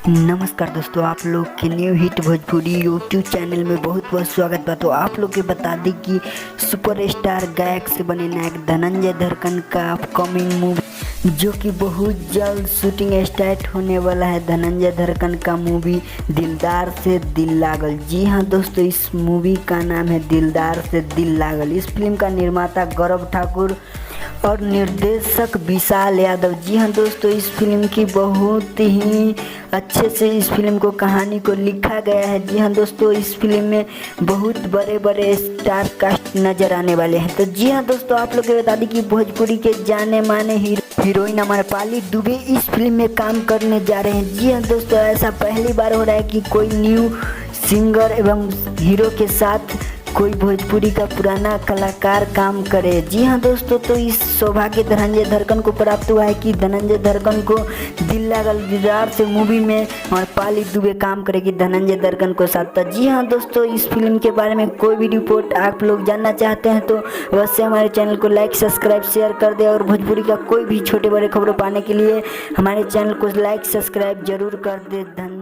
नमस्कार दोस्तों, आप लोग के new hit Bhojpuri YouTube channel में बहुत बहुत स्वागत बा। तो आप लोग के बता दी कि सुपरस्टार गायक से बने नायक धनंजय धड़कन का अपकमिंग मूवी जो कि बहुत जल्द शूटिंग स्टार्ट होने वाला है। धनंजय धड़कन का मूवी दिलदार से दिल लागल। जी हाँ दोस्तों, इस मूवी का नाम है दिलदार से दिल लागल। इस फिल्म का निर्माता गौरव ठाकुर और निर्देशक विशाल यादव। जी हाँ दोस्तों, इस फिल्म की बहुत ही अच्छे से इस फिल्म को कहानी को लिखा गया है। जी हाँ दोस्तों, इस फिल्म में बहुत बड़े बड़े स्टार कास्ट नजर आने वाले हैं। तो जी हाँ दोस्तों, आप लोग को बता दें कि भोजपुरी के जाने माने हीरोइन अमरपाली दुबे इस फिल्म में काम करने जा रहे हैं। जी हाँ दोस्तों, ऐसा पहली बार हो रहा है कि कोई न्यू सिंगर एवं हीरो के साथ कोई भोजपुरी का पुराना कलाकार काम करे। जी हाँ दोस्तों, तो इस सौभाग्य धनंजय धड़कन को प्राप्त हुआ है कि धनंजय धड़कन को दिल लागल दिलदार से मूवी में अमरपाली दुबे काम करेगी धनंजय धड़कन को साथ। जी हाँ दोस्तों, इस फिल्म के बारे में कोई भी रिपोर्ट आप लोग जानना चाहते हैं तो अवश्य हमारे चैनल को लाइक सब्सक्राइब शेयर कर दे और भोजपुरी का कोई भी छोटे बड़े खबरों पाने के लिए हमारे चैनल को लाइक सब्सक्राइब जरूर कर दे। धन्यवाद।